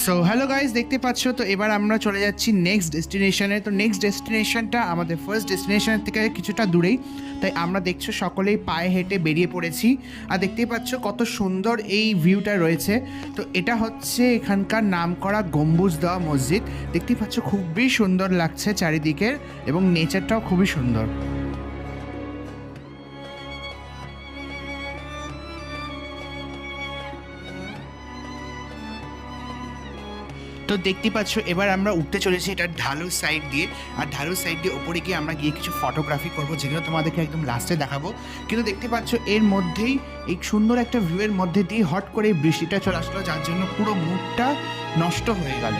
So hello guys, দেখতে পাচ্ছ তো এবার আমরা চলে যাচ্ছি নেক্সট ডেস্টিনেশনে। তো নেক্সট ডেস্টিনেশনটা আমাদের ফার্স্ট ডেস্টিনেশনের থেকে কিছুটা দূরেই, তাই আমরা দেখছো সকলেই পায়ে হেঁটে বেরিয়ে পড়েছি। আর দেখতেই পাচ্ছ কত সুন্দর এই ভিউটা রয়েছে। তো এটা হচ্ছে এখানকার নামকরা গম্বুজ দেওয়া মসজিদ। দেখতেই পাচ্ছ খুবই সুন্দর লাগছে চারিদিকের, এবং নেচারটাও খুবই সুন্দর। তো দেখতে পাচ্ছ এবার আমরা উঠতে চলেছি এটা ঢালু সাইড দিয়ে। আর ঢালু সাইড দিয়ে ওপরে গিয়ে আমরা গিয়ে কিছু ফটোগ্রাফি করবো, যেগুলো তোমাদেরকে একদম লাস্টে দেখাবো। কিন্তু দেখতে পাচ্ছ এর মধ্যেই এই সুন্দর একটা ভিউয়ের মধ্যে দিয়ে হট করে বৃষ্টিটা চলে আসলো, যার জন্য পুরো মুডটা নষ্ট হয়ে গেল।